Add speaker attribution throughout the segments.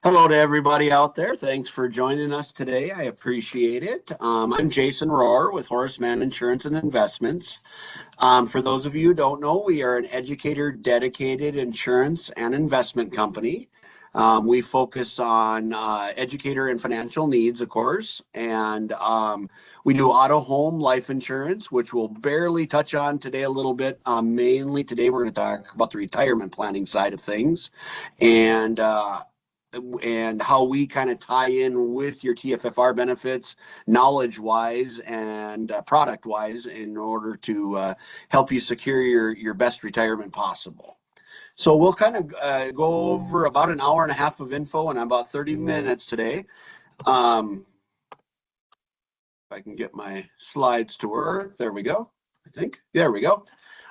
Speaker 1: Hello to everybody out there. Thanks for joining us today. I appreciate it. I'm Jason Rohr with Horseman Insurance and Investments. For those of you who don't know, we are an educator dedicated insurance and investment company. We focus on educator and financial needs, of course, and we do auto, home, life insurance, which we'll barely touch on today a little bit. Mainly today, we're going to talk about the retirement planning side of things, and how we kind of tie in with your TFFR benefits, knowledge-wise and product-wise, in order to help you secure your best retirement possible. So we'll kind of go over about an hour and a half of info in about 30 minutes today. If I can get my slides to work, there we go. I think, there we go.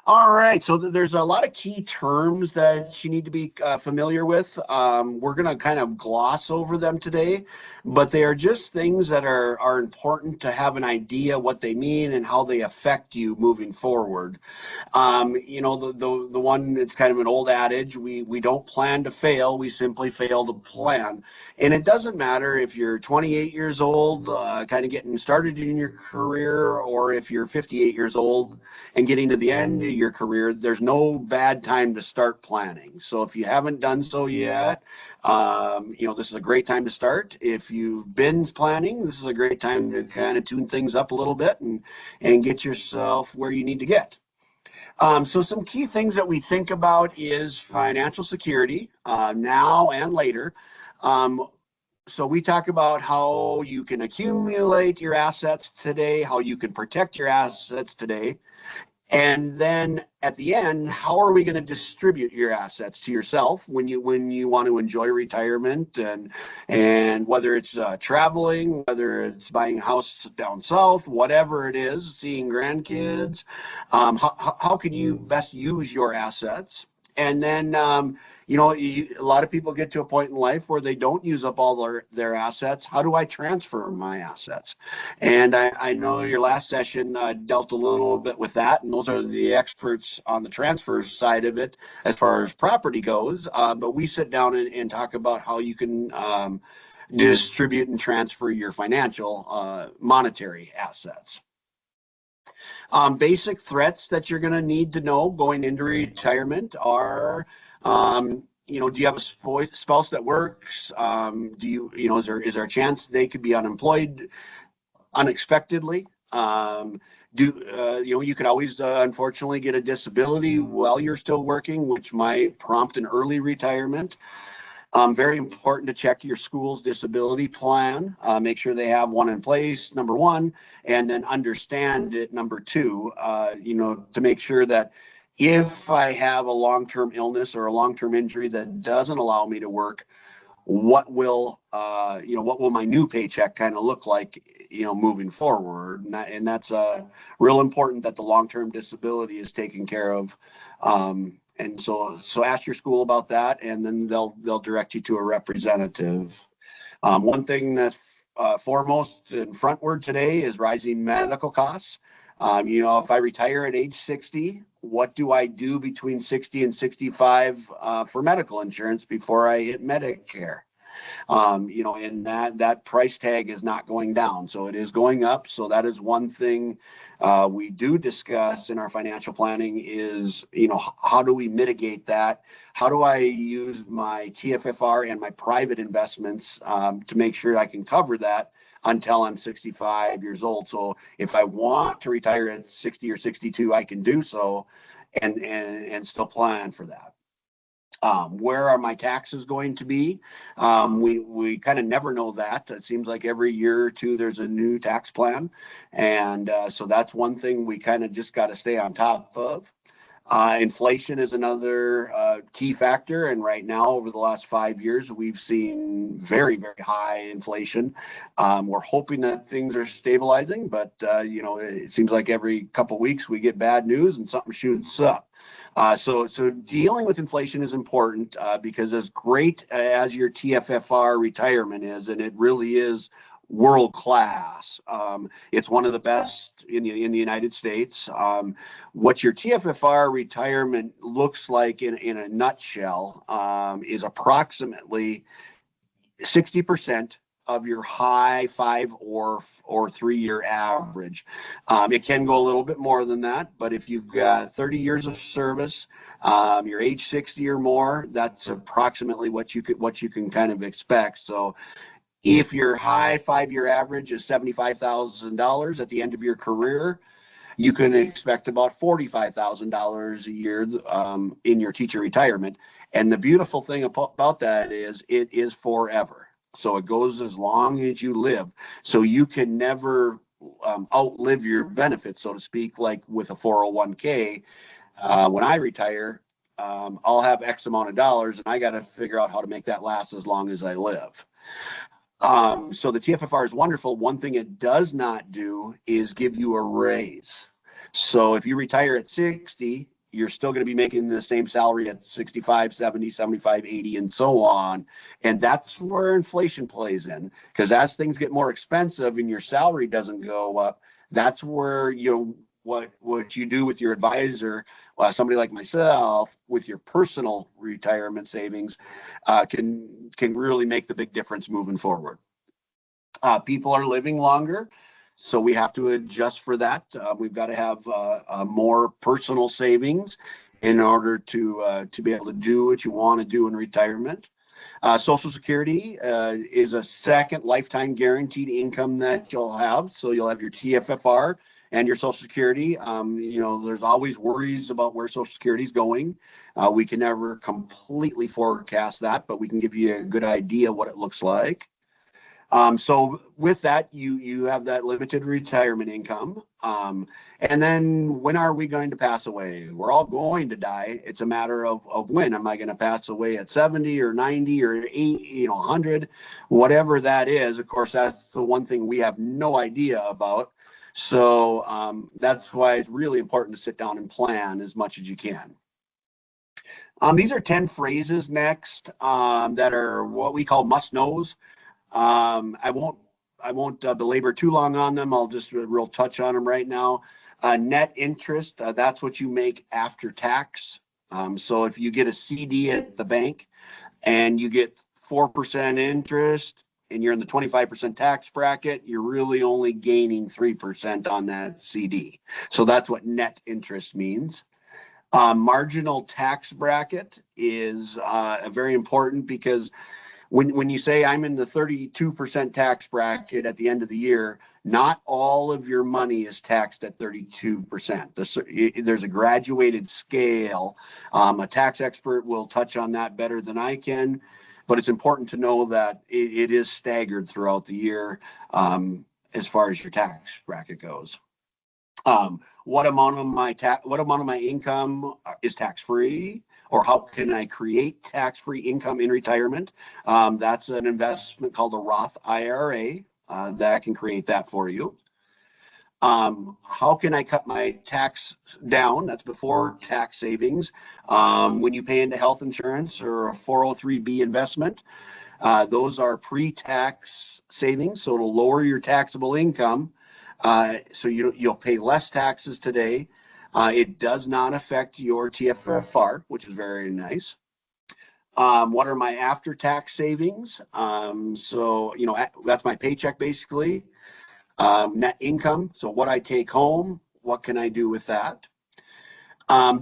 Speaker 1: All right, so there's a lot of key terms that you need to be familiar with. We're going to kind of gloss over them today, but they are just things that are important to have an idea what they mean and how they affect you moving forward. The one, it's kind of an old adage, we don't plan to fail, we simply fail to plan. And it doesn't matter if you're 28 years old, kind of getting started in your career, or if you're 58 years old and getting to the end of your career. There's no bad time to start planning. So if you haven't done so yet, this is a great time to start. If you've been planning, this is a great time to kind of tune things up a little bit and get yourself where you need to get. So some key things that we think about is financial security, now and later. So we talk about how you can accumulate your assets today, how you can protect your assets today. And then at the end, how are we going to distribute your assets to yourself when you want to enjoy retirement, and whether it's traveling, whether it's buying a house down south, whatever it is, seeing grandkids, how can you best use your assets? And then, a lot of people get to a point in life where they don't use up all their assets. How do I transfer my assets? And I know your last session dealt a little bit with that, and those are the experts on the transfer side of it as far as property goes. But we sit down and talk about how you can distribute and transfer your financial monetary assets. Basic threats that you're going to need to know going into retirement are, do you have a spouse that works? Is there a chance they could be unemployed unexpectedly? You could always, unfortunately, get a disability while you're still working, which might prompt an early retirement. Very important to check your school's disability plan. Make sure they have one in place, number one, and then understand it, number two, to make sure that if I have a long-term illness or a long-term injury that doesn't allow me to work, what will my new paycheck kind of look like, moving forward? And that's real important that the long-term disability is taken care of. And so ask your school about that, and then they'll direct you to a representative. One thing that's foremost and frontward today is rising medical costs. If I retire at age 60, what do I do between 60 and 65 for medical insurance before I hit Medicare? And that price tag is not going down, so it is going up. So that is one thing we do discuss in our financial planning is, how do we mitigate that? How do I use my TFFR and my private investments to make sure I can cover that until I'm 65 years old? So if I want to retire at 60 or 62, I can do so and still plan for that. Where are my taxes going to be? We kind of never know that. It seems like every year or two there's a new tax plan. And so that's one thing we kind of just got to stay on top of. Inflation is another key factor. And right now, over the last 5 years, we've seen very, very high inflation. We're hoping that things are stabilizing, but, it seems like every couple of weeks we get bad news and something shoots up. So dealing with inflation is important because as great as your TFFR retirement is, and it really is world class, it's one of the best in the United States. What your TFFR retirement looks like in a nutshell is approximately 60% of your high 5 or 3-year average. It can go a little bit more than that, but if you've got 30 years of service, you're age 60 or more, that's approximately what you can kind of expect. So if your high 5-year average is $75,000 at the end of your career, you can expect about $45,000 a year in your teacher retirement. And the beautiful thing about that is it is forever. So it goes as long as you live. So you can never outlive your benefits, so to speak, like with a 401k. When I retire, I'll have X amount of dollars, and I got to figure out how to make that last as long as I live. So the TFFR is wonderful. One thing it does not do is give you a raise. So if you retire at 60, you're still going to be making the same salary at 65, 70, 75, 80, and so on. And that's where inflation plays in, because as things get more expensive and your salary doesn't go up, that's where, what you do with your advisor, somebody like myself, with your personal retirement savings, can really make the big difference moving forward. People are living longer, so we have to adjust for that. We've got to have more personal savings in order to be able to do what you want to do in retirement. Social Security is a second lifetime guaranteed income that you'll have. So you'll have your TFFR and your Social Security. There's always worries about where Social Security is going. We can never completely forecast that, but we can give you a good idea what it looks like. So with that, you have that limited retirement income. And then when are we going to pass away? We're all going to die. It's a matter of when. Am I going to pass away at 70 or 90 or 80, 100, whatever that is? Of course, that's the one thing we have no idea about. So that's why it's really important to sit down and plan as much as you can. These are 10 phrases next that are what we call must knows. I won't belabor too long on them. I'll just real touch on them right now. Net interest, that's what you make after tax. So if you get a CD at the bank and you get 4% interest and you're in the 25% tax bracket, you're really only gaining 3% on that CD. So that's what net interest means. Marginal tax bracket is very important, because when you say I'm in the 32% tax bracket at the end of the year, not all of your money is taxed at 32%. There's a graduated scale. A tax expert will touch on that better than I can, but it's important to know that it is staggered throughout the year as far as your tax bracket goes. What amount of my income is tax-free, or how can I create tax-free income in retirement? That's an investment called a Roth IRA that can create that for you. How can I cut my tax down? That's before tax savings. When you pay into health insurance or a 403B investment, those are pre-tax savings, so it'll lower your taxable income. So you'll pay less taxes today. It does not affect your TFFR, which is very nice. What are my after-tax savings? So that's my paycheck basically. Net income, so what I take home, what can I do with that?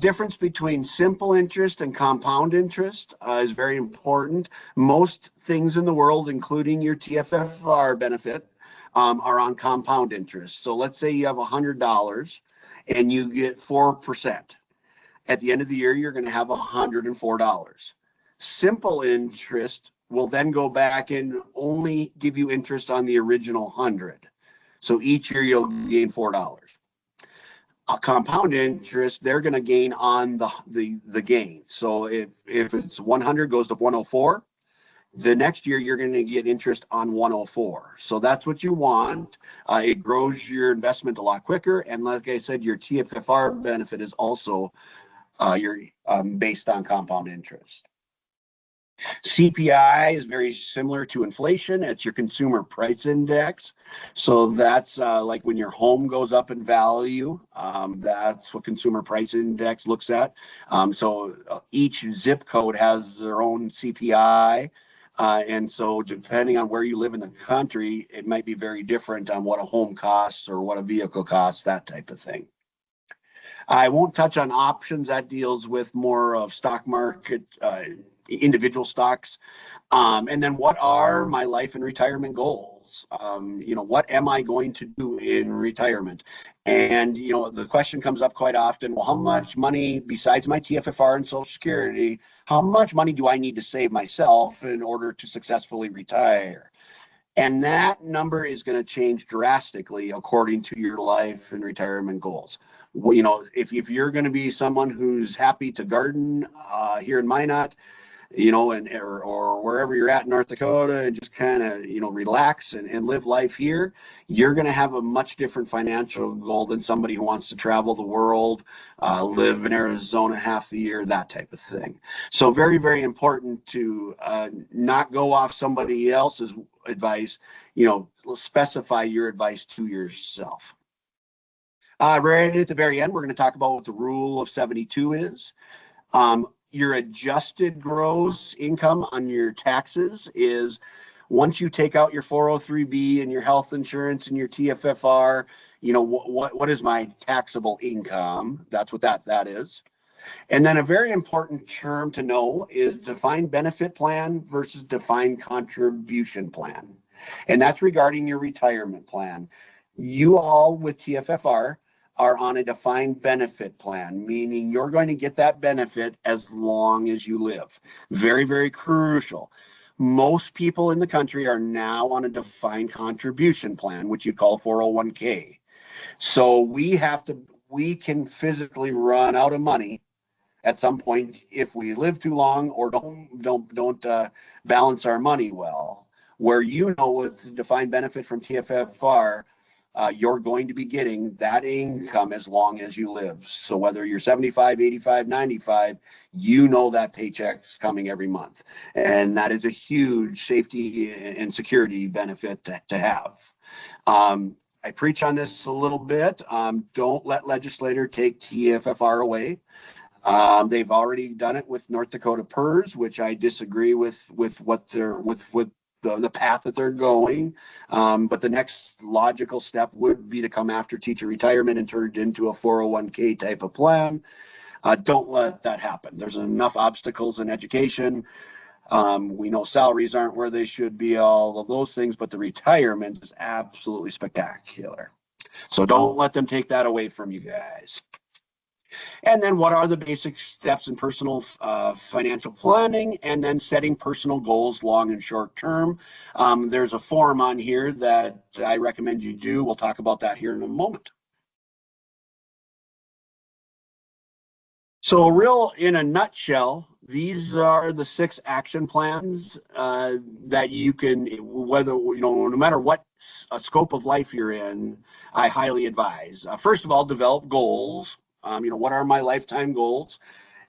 Speaker 1: Difference between simple interest and compound interest is very important. Most things in the world, including your TFFR benefit, are on compound interest. So let's say you have $100 and you get 4%. At the end of the year, you're going to have $104. Simple interest will then go back and only give you interest on the original 100. So each year you'll gain $4. A compound interest, they're going to gain on the gain. So if it's 100 goes to 104, the next year you're going to get interest on 104. So that's what you want. It grows your investment a lot quicker. And like I said, your TFFR benefit is also based on compound interest. CPI is very similar to inflation. It's your consumer price index. So that's like when your home goes up in value, that's what consumer price index looks at. So each zip code has their own CPI. And so depending on where you live in the country, it might be very different on what a home costs or what a vehicle costs, that type of thing. I won't touch on options. That deals with more of stock market, individual stocks. And then what are my life and retirement goals? What am I going to do in retirement? And, the question comes up quite often, well, how much money besides my TFFR and Social Security, how much money do I need to save myself in order to successfully retire? And that number is going to change drastically according to your life and retirement goals. Well, if you're going to be someone who's happy to garden here in Minot, or wherever you're at in North Dakota, and just kind of, relax and live life here, you're going to have a much different financial goal than somebody who wants to travel the world, live in Arizona half the year, that type of thing. So very, very important to not go off somebody else's advice, specify your advice to yourself. Right at the very end, we're going to talk about what the rule of 72 is. Your adjusted gross income on your taxes is once you take out your 403B and your health insurance and your TFFR, what is my taxable income? That's what that is. And then a very important term to know is defined benefit plan versus defined contribution plan. And that's regarding your retirement plan. You all with TFFR are on a defined benefit plan, meaning you're going to get that benefit as long as you live. Very, very crucial. Most people in the country are now on a defined contribution plan, which you call 401k. So we can physically run out of money at some point if we live too long or don't balance our money well. Where with defined benefit from TFFR, you're going to be getting that income as long as you live. So whether you're 75, 85, 95, that paycheck's coming every month. And that is a huge safety and security benefit to have. I preach on this a little bit. Don't let legislator take TFFR away. They've already done it with North Dakota PERS, which I disagree with what the path that they're going. But the next logical step would be to come after teacher retirement and turn it into a 401k type of plan. Don't let that happen. There's enough obstacles in education. We know salaries aren't where they should be, all of those things, but the retirement is absolutely spectacular. So don't let them take that away from you guys. And then what are the basic steps in personal financial planning, and then setting personal goals, long and short term. There's a form on here that I recommend you do. We'll talk about that here in a moment. So in a nutshell, these are the 6 action plans that you can, no matter what scope of life you're in, I highly advise. First of all, develop goals. What are my lifetime goals?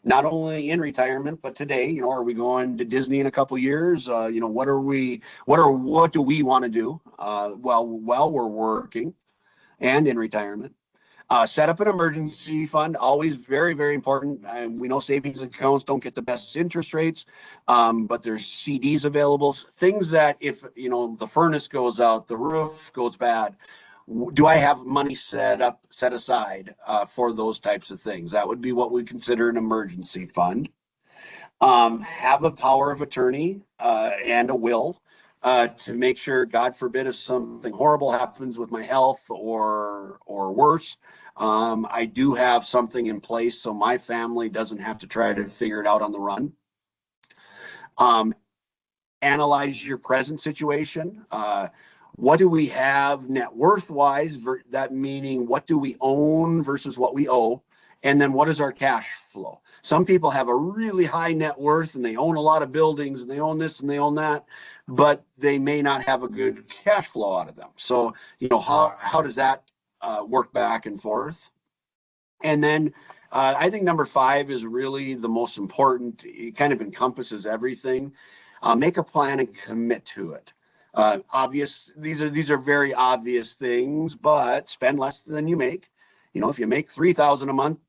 Speaker 1: Not only in retirement, but today, are we going to Disney in a couple of years? What do we want to do while we're working and in retirement? Set up an emergency fund, always very, very important. We know savings accounts don't get the best interest rates, but there's CDs available. Things that if, the furnace goes out, the roof goes bad, do I have money set aside for those types of things? That would be what we consider an emergency fund. Have a power of attorney and a will to make sure, God forbid, if something horrible happens with my health or worse, I do have something in place so my family doesn't have to try to figure it out on the run. Analyze your present situation. What do we have net worth wise? That meaning, what do we own versus what we owe? And then what is our cash flow? Some people have a really high net worth and they own a lot of buildings and they own this and they own that, but they may not have a good cash flow out of them. So, how does that work back and forth? And then I think number 5 is really the most important. It kind of encompasses everything. Make a plan and commit to it. These are very obvious things, but spend less than you make. If you make $3,000 a month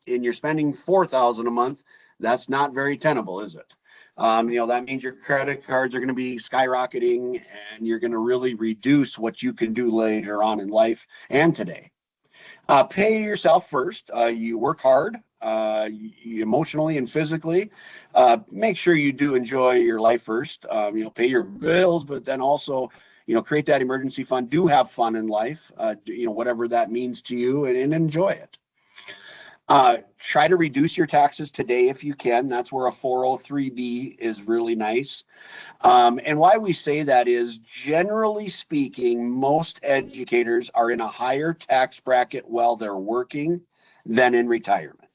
Speaker 1: and you're spending $4,000 a month, that's not very tenable, is it? That means your credit cards are going to be skyrocketing, and you're going to really reduce what you can do later on in life and today. Pay yourself first. You work hard, emotionally and physically. Make sure you do enjoy your life first. Pay your bills, but then also, create that emergency fund. Do have fun in life, whatever that means to you, and enjoy it. Try to reduce your taxes today if you can. That's where a 403B is really nice. And why we say that is, generally speaking, most educators are in a higher tax bracket while they're working than in retirement.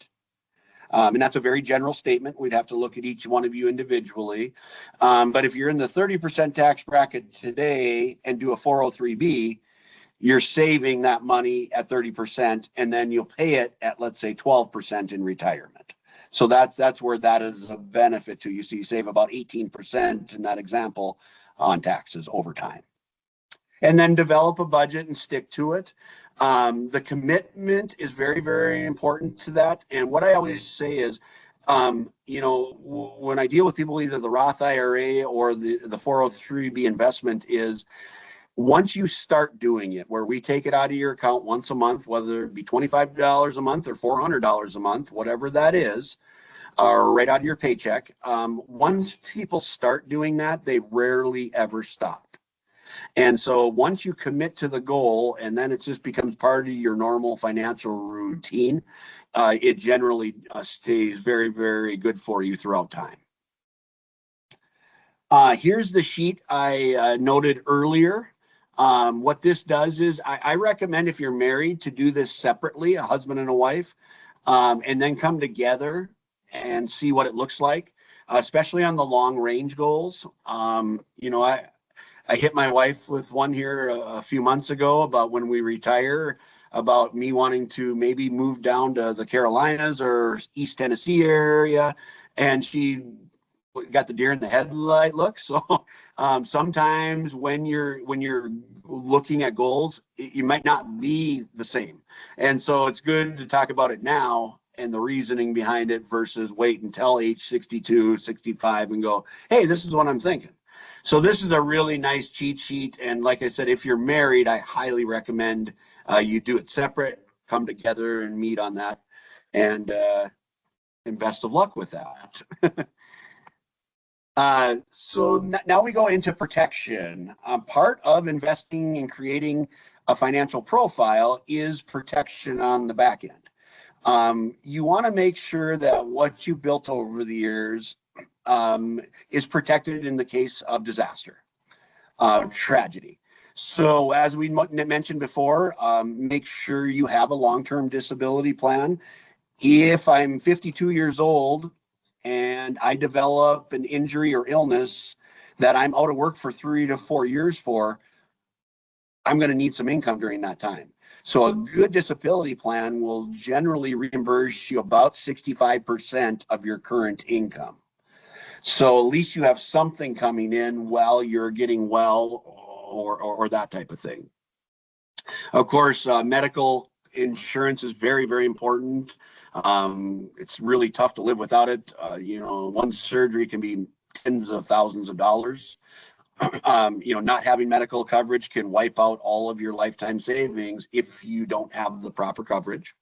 Speaker 1: And that's a very general statement. We'd have to look at each one of you individually. But if you're in the 30% tax bracket today and do a 403B, you're saving that money at 30%, and then you'll pay it at, let's say, 12% in retirement. So that's where that is a benefit to you. So you save about 18% in that example on taxes over time. And then develop a budget and stick to it. The commitment is very, very important to that. And what I always say is, when I deal with people, either the Roth IRA or the 403B investment is, once you start doing it, where we take it out of your account once a month, whether it be $25 a month or $400 a month, whatever that is, or right out of your paycheck, once people start doing that, they rarely ever stop. And so once you commit to the goal, and then it just becomes part of your normal financial routine, it generally stays very, very good for you throughout time. Here's the sheet I noted earlier. What this does is, I recommend, if you're married, to do this separately, a husband and a wife, and then come together and see what it looks like, especially on the long range goals. I hit my wife with one here a few months ago about when we retire, about me wanting to maybe move down to the Carolinas or East Tennessee area, and she got the deer in the headlight look. So sometimes when you're looking at goals, you might not be the same. And so it's good to talk about it now and the reasoning behind it versus wait until age 62, 65 and go, hey, this is what I'm thinking. So this is a really nice cheat sheet. And like I said, if you're married, I highly recommend you do it separate, come together and meet on that. And best of luck with that. So now we go into protection. Part of investing and creating a financial profile is protection on the back end. You want to make sure that what you built over the years is protected in the case of disaster, tragedy. So as we mentioned before, make sure you have a long-term disability plan. If I'm 52 years old and I develop an injury or illness that I'm out of work for 3 to 4 years for, I'm going to need some income during that time. So a good disability plan will generally reimburse you about 65% of your current income. So at least you have something coming in while you're getting well, or that type of thing. Of course, medical insurance is very, very important. It's really tough to live without it. One surgery can be tens of thousands of dollars. Not having medical coverage can wipe out all of your lifetime savings if you don't have the proper coverage.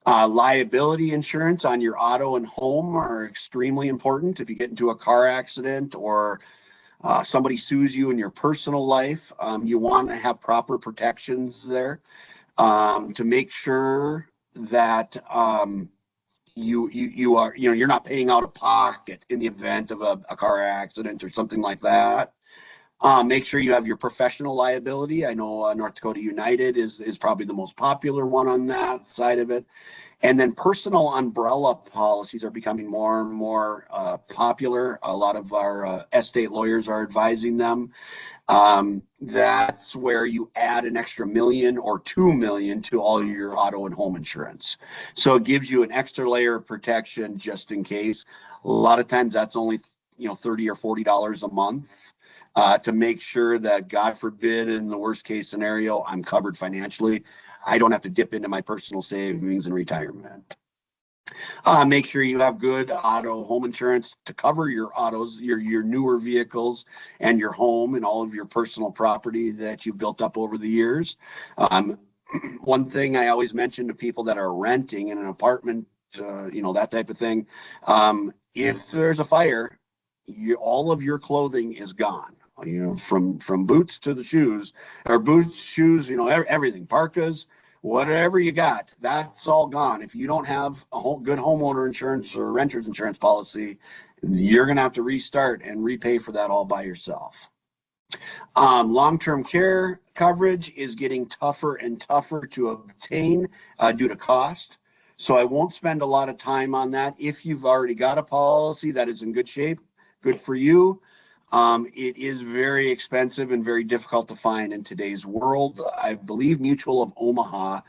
Speaker 1: Liability insurance on your auto and home are extremely important. If you get into a car accident or somebody sues you in your personal life, you want to have proper protections there to make sure that you are, you're not paying out of pocket in the event of a car accident or something like that. Make sure you have your professional liability. I know North Dakota United is probably the most popular one on that side of it. And then personal umbrella policies are becoming more and more popular. A lot of our estate lawyers are advising them. That's where you add an extra $1 million or $2 million to all your auto and home insurance. So it gives you an extra layer of protection just in case. A lot of times that's only $30 or $40 a month. To make sure that, God forbid, in the worst case scenario, I'm covered financially. I don't have to dip into my personal savings in retirement. Make sure you have good auto home insurance to cover your autos, your newer vehicles, and your home and all of your personal property that you've built up over the years. Um, One thing I always mention to people that are renting in an apartment, that type of thing, if there's a fire, all of your clothing is gone. From boots to the shoes, or boots, shoes, everything, parkas, whatever you got, that's all gone. If you don't have a good homeowner insurance or renter's insurance policy, you're going to have to restart and repay for that all by yourself. Long-term care coverage is getting tougher and tougher to obtain due to cost. So I won't spend a lot of time on that. If you've already got a policy that is in good shape, good for you. It is very expensive and very difficult to find in today's world. I believe Mutual of Omaha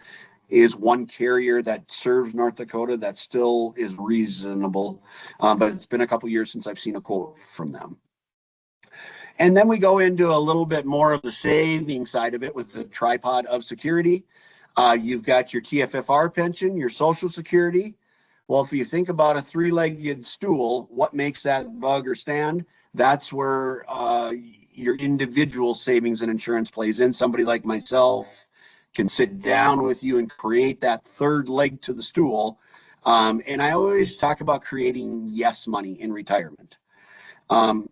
Speaker 1: is one carrier that serves North Dakota that still is reasonable, but it's been a couple years since I've seen a quote from them. And then we go into a little bit more of the saving side of it with the tripod of security. You've got your TFFR pension, your Social Security. Well, if you think about a three-legged stool, what makes that bug or stand? That's where your individual savings and insurance plays in. Somebody like myself can sit down with you and create that third leg to the stool. And I always talk about creating yes money in retirement. Um,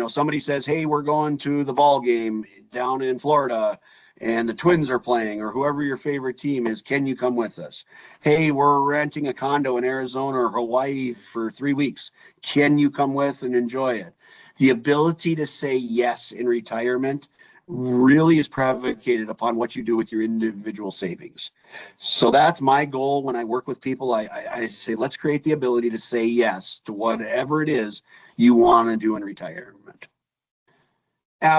Speaker 1: Somebody says, hey, we're going to the ball game down in Florida and the Twins are playing, or whoever your favorite team is, can you come with us? Hey, we're renting a condo in Arizona or Hawaii for 3 weeks. Can you come with and enjoy it? The ability to say yes in retirement really is predicated upon what you do with your individual savings. So that's my goal when I work with people. I say, let's create the ability to say yes to whatever it is you want to do in retirement.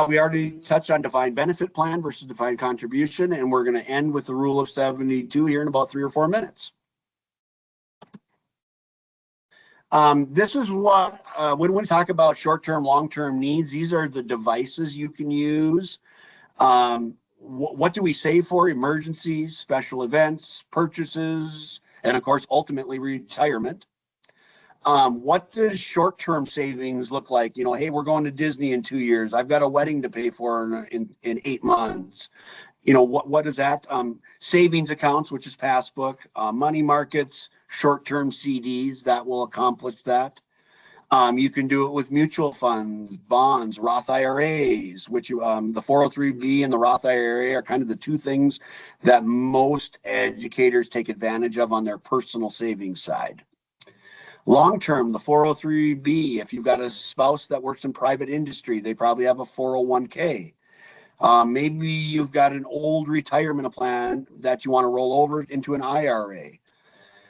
Speaker 1: We already touched on defined benefit plan versus defined contribution, and we're going to end with the rule of 72 here in about 3 or 4 minutes. This is what, when we talk about short-term, long-term needs, these are the devices you can use. What do we save for? Emergencies, special events, purchases, and of course, ultimately retirement. What does short-term savings look like? Hey, we're going to Disney in 2 years. I've got a wedding to pay for in 8 months. What is that? Savings accounts, which is passbook, money markets, short-term CDs that will accomplish that. You can do it with mutual funds, bonds, Roth IRAs, which the 403B and the Roth IRA are kind of the two things that most educators take advantage of on their personal savings side. Long term, the 403B, if you've got a spouse that works in private industry, they probably have a 401k. Maybe you've got an old retirement plan that you want to roll over into an IRA.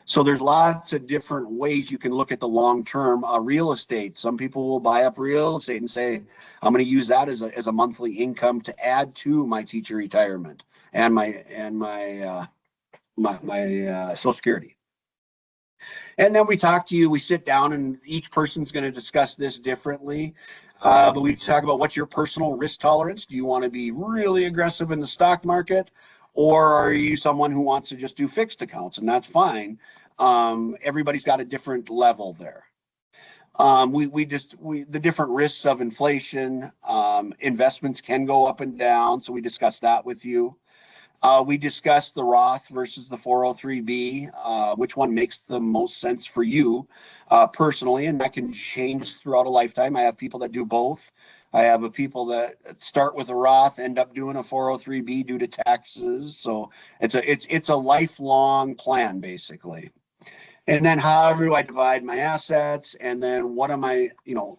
Speaker 1: So there's lots of different ways you can look at the long-term real estate. Some people will buy up real estate and say, I'm going to use that as a monthly income to add to my teacher retirement and my Social Security. And then we sit down, and each person's going to discuss this differently. But we talk about what's your personal risk tolerance. Do you want to be really aggressive in the stock market, or are you someone who wants to just do fixed accounts? And that's fine. Everybody's got a different level there. The different risks of inflation, investments can go up and down. So we discuss that with you. We discussed the Roth versus the 403B, which one makes the most sense for you personally, and that can change throughout a lifetime. I have people that do both. I have people that start with a Roth, end up doing a 403B due to taxes. So it's a lifelong plan, basically. And then how do I divide my assets? And then what am I,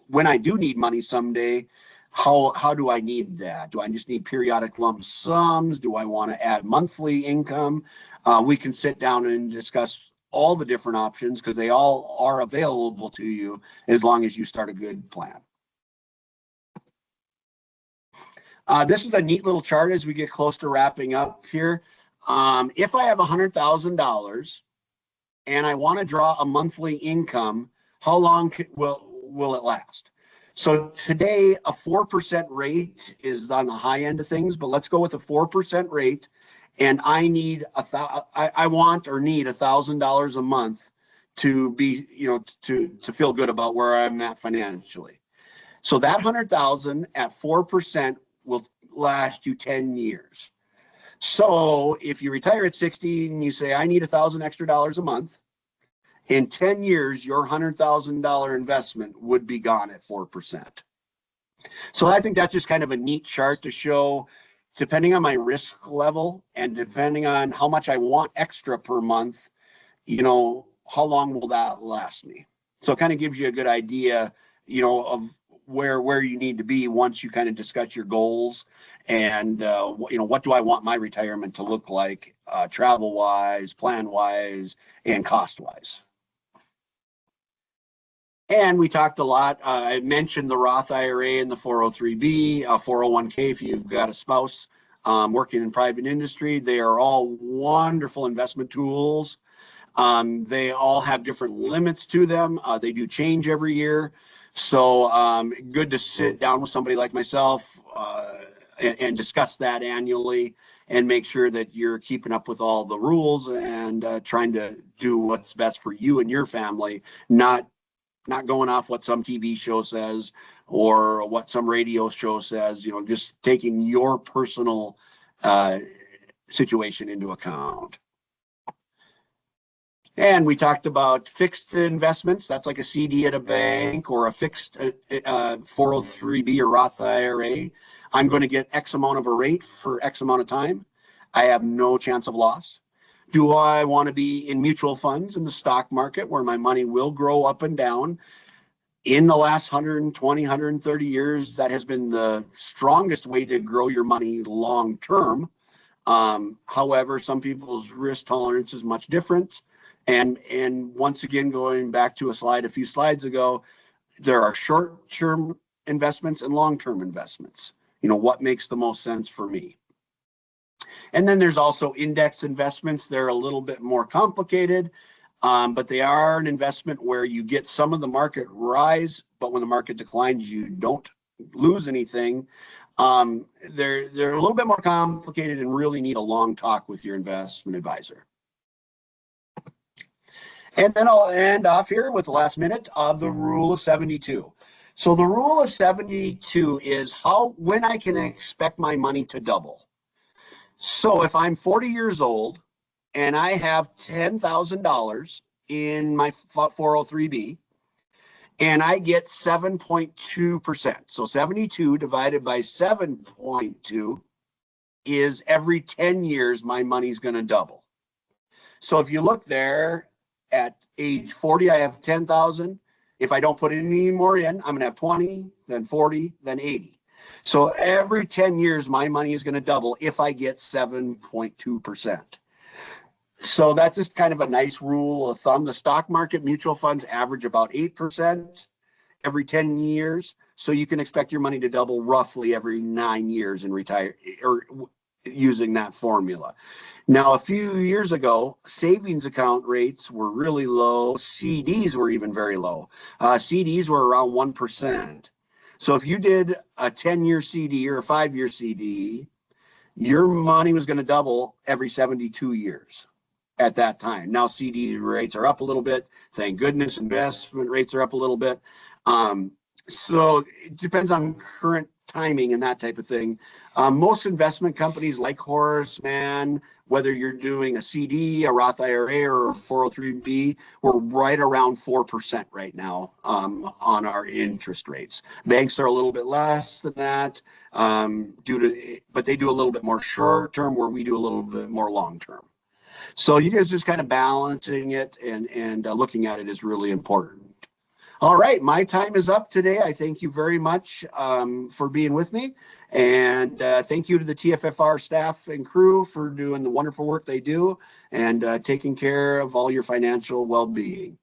Speaker 1: when I do need money someday, how do I need that? Do I just need periodic lump sums? Do I want to add monthly income? We can sit down and discuss all the different options because they all are available to you as long as you start a good plan. This is a neat little chart as we get close to wrapping up here. If I have $100,000 and I want to draw a monthly income, how long will it last? So today, a 4% rate is on the high end of things, but let's go with a 4% rate. And I need I want or need $1,000 a month to be, to feel good about where I'm at financially. So that 100,000 at 4% will last you 10 years. So if you retire at 60 and you say, I need $1,000 extra a month, in 10 years, your $100,000 investment would be gone at 4%. So I think that's just kind of a neat chart to show, depending on my risk level and depending on how much I want extra per month, how long will that last me? So it kind of gives you a good idea, of where you need to be once you kind of discuss your goals and, what do I want my retirement to look like, travel wise, plan wise, and cost wise. And we talked a lot. I mentioned the Roth IRA and the 403B, 401k if you've got a spouse working in private industry. They are all wonderful investment tools. They all have different limits to them. They do change every year. So good to sit down with somebody like myself and discuss that annually and make sure that you're keeping up with all the rules and trying to do what's best for you and your family, not going off what some TV show says or what some radio show says, just taking your personal situation into account. And we talked about fixed investments. That's like a CD at a bank or a fixed 403B or Roth IRA. I'm going to get X amount of a rate for X amount of time. I have no chance of loss. Do I want to be in mutual funds in the stock market where my money will grow up and down? In the last 120, 130 years, that has been the strongest way to grow your money long term. However, some people's risk tolerance is much different. And once again, going back to a slide a few slides ago, there are short-term investments and long-term investments. What makes the most sense for me? And then there's also index investments. They're a little bit more complicated, but they are an investment where you get some of the market rise, but when the market declines, you don't lose anything. They're a little bit more complicated and really need a long talk with your investment advisor. And then I'll end off here with the last minute of the rule of 72. So the rule of 72 is when I can expect my money to double. So if I'm 40 years old and I have $10,000 in my 403B and I get 7.2%. So 72 divided by 7.2 is every 10 years my money's going to double. So if you look there at age 40, I have 10,000. If I don't put any more in, I'm going to have 20, then 40, then 80. So every 10 years, my money is going to double if I get 7.2%. So that's just kind of a nice rule of thumb. The stock market mutual funds average about 8% every 10 years. So you can expect your money to double roughly every 9 years and retire, or using that formula. Now, a few years ago, savings account rates were really low. CDs were even very low. CDs were around 1%. So if you did a 10-year CD or a 5-year CD, your money was going to double every 72 years at that time. Now CD rates are up a little bit. Thank goodness investment rates are up a little bit. So it depends on current timing and that type of thing. Most investment companies like Horace Mann, whether you're doing a CD, a Roth IRA, or a 403B, we're right around 4% right now on our interest rates. Banks are a little bit less than that, but they do a little bit more short term, where we do a little bit more long term. So you guys just kind of balancing it and looking at it is really important. All right, my time is up today. I thank you very much for being with me. And thank you to the TFFR staff and crew for doing the wonderful work they do and taking care of all your financial well-being.